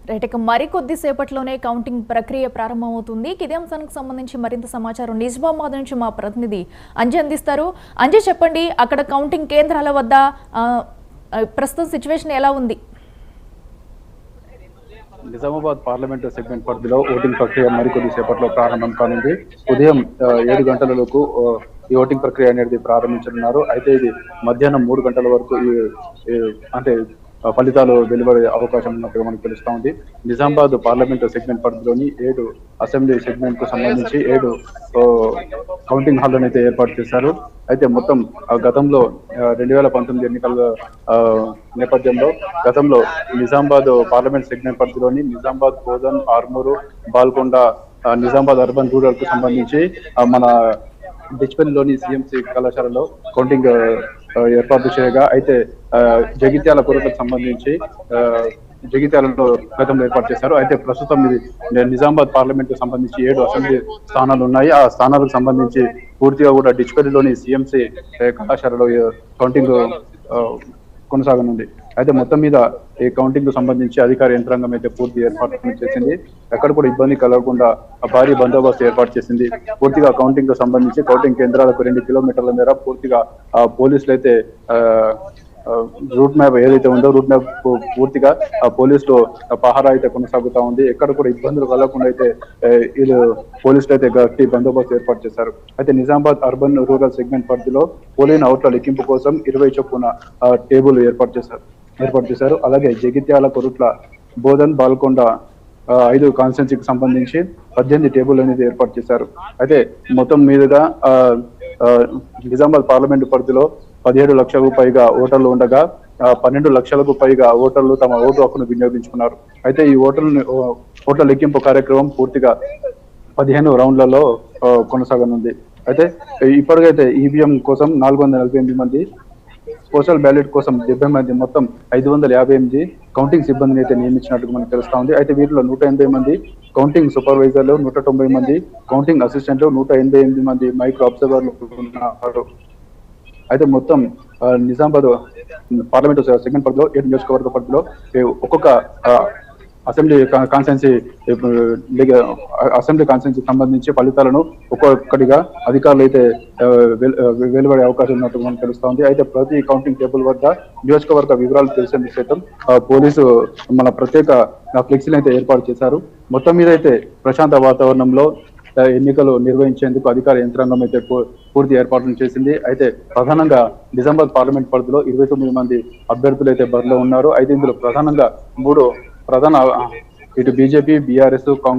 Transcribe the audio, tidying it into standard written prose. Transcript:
Right, ఇక మరికొద్ది సేపట్లోనే counting ప్రక్రియ ప్రారంభమవుతుంది. ఇదే అంశానికి సంబంధించి మరింత సమాచారం నిజామాబాద్ నుంచి మా ప్రతినిధి అంజయ్ అందిస్తారు. అంజయ్, చెప్పండి, అక్కడ కౌంటింగ్ కేంద్రాల వద్ద ప్రస్తుతం సిచ్యువేషన్ ఎలా ఉంది? నిజామాబాద్ పార్లమెంటు సెగ్మెంట్ పరిధిలో ఓటింగ్ ప్రక్రియ మరికొద్ది సేపట్లో ప్రారంభం కానుంది. ఉదయం 7 గంటలకు ఈ ఓటింగ్ ప్రక్రియ అనేది ప్రారంభించనున్నారు. అయితే ఇది మధ్యాహ్నం 3 గంటల వరకు అంటే ఫలితాలు వెలువడే అవకాశం ఉన్నట్టుగా మనకు తెలుస్తా ఉంది. నిజామాబాద్ పార్లమెంటు సెగ్మెంట్ పరిధిలోని 7 అసెంబ్లీ సెగ్మెంట్ కు సంబంధించి 7 కౌంటింగ్ హాల్లను అయితే ఏర్పాటు చేశారు. అయితే మొత్తం గతంలో 2019 ఎన్నికల నేపథ్యంలో గతంలో నిజామాబాద్ పార్లమెంట్ సెగ్మెంట్ పరిధిలోని నిజామాబాద్, బోధన్, ఆర్మూరు, బాల్కొండ, నిజామాబాద్ అర్బన్ రూరల్ కు సంబంధించి మన డిచ్పల్లిలోని సిఎంసి కళాశాలలో కౌంటింగ్ ఏర్పాటు చేయగా, అయితే జగిత్యాల కొరతకు సంబంధించి జగిత్యాలలో గతంలో ఏర్పాటు చేశారు. అయితే ప్రస్తుతం ఇది నిజామాబాద్ పార్లమెంట్ కు సంబంధించి 7 అసెంబ్లీ స్థానాలు ఉన్నాయి. ఆ స్థానాలకు సంబంధించి పూర్తిగా కూడా డిచ్పల్లిలోని సిఎంసి కళాశాలలో కౌంటింగ్ కొనసాగనుంది. అయితే మొత్తం మీద ఈ కౌంటింగ్ కు సంబంధించి అధికార యంత్రాంగం అయితే పూర్తి ఏర్పాట్లు చేసింది. ఎక్కడ కూడా ఇబ్బంది కలగకుండా భారీ బందోబస్తు ఏర్పాటు చేసింది. పూర్తిగా కౌంటింగ్ కు సంబంధించి కౌంటింగ్ కేంద్రాలకు 2 కిలోమీటర్ల మేర పూర్తిగా పోలీసులు అయితే రూట్ మ్యాప్ ఏదైతే ఉందో రూట్ మ్యాప్ పూర్తిగా పోలీసులు పహారా అయితే కొనసాగుతా ఉంది. ఎక్కడ కూడా ఇబ్బందులు కలగకుండా అయితే వీళ్ళు పోలీసులు అయితే గట్టి బందోబస్తు ఏర్పాటు చేశారు. అయితే నిజామాబాద్ అర్బన్ రూరల్ సెగ్మెంట్ పరిధిలో పోలింగ్ ఓట్ల లెక్కింపు కోసం 20 చొప్పున టేబుల్ ఏర్పాటు చేశారు. అలాగే జగిత్యాల, కొరుట్ల, బోధన్, బాల్కొండ 5 కాన్స్టిట్యున్సీకి సంబంధించి 18 టేబుల్ అనేది ఏర్పాటు చేశారు. అయితే మొత్తం మీదుగా నిజామాబాద్ పార్లమెంటు పరిధిలో 17 లక్షలకు పైగా ఓటర్లు ఉండగా 12 లక్షలకు పైగా ఓటర్లు తమ ఓటు హక్కును వినియోగించుకున్నారు. అయితే ఈ ఓట్ల లెక్కింపు కార్యక్రమం పూర్తిగా 15 రౌండ్లలో కొనసాగనుంది. అయితే ఇప్పటికైతే ఈవీఎం కోసం 448 మంది, పోస్టల్ బ్యాలెట్ కోసం 70 మంది, మొత్తం 558 కౌంటింగ్ సిబ్బందిని అయితే నియమించినట్టు మనకు తెలుస్తా ఉంది. అయితే వీరిలో 180 మంది కౌంటింగ్ సూపర్వైజర్లు, 190 మంది కౌంటింగ్ అసిస్టెంట్లు, 188 మంది మైక్రో అబ్జర్వర్లు ఉన్నారు. అయితే మొత్తం నిజామాబాద్ పార్లమెంటు సెగ్మెంట్ పరిధిలో 7 నియోజకవర్గ పరిధిలో ఒక్కొక్క అసెంబ్లీ కాన్స్టిట్యున్సీకి సంబంధించి ఫలితాలను ఒక్కొక్కటిగా అధికారులు అయితే వెలువడే అవకాశం ఉన్నట్టు మనకు తెలుస్తా ఉంది. అయితే ప్రతి కౌంటింగ్ టేబుల్ వద్ద నియోజకవర్గ వివరాలు తెలిసేందుకు సైతం పోలీసు మన ప్రత్యేక ఫ్లెక్సీలు అయితే ఏర్పాటు చేశారు. మొత్తం మీద అయితే ప్రశాంత వాతావరణంలో ఎన్నికలు నిర్వహించేందుకు అధికార యంత్రాంగం అయితే పూర్తి ఏర్పాట్లు చేసింది. అయితే ప్రధానంగా నిజామాబాద్ పార్లమెంట్ పరిధిలో 29 మంది అభ్యర్థులు అయితే బరిలో ఉన్నారు. అయితే ఇందులో ప్రధానంగా 3 ప్రధాన ఇటు బీజేపీ, బీఆర్ఎస్, కాంగ్రెస్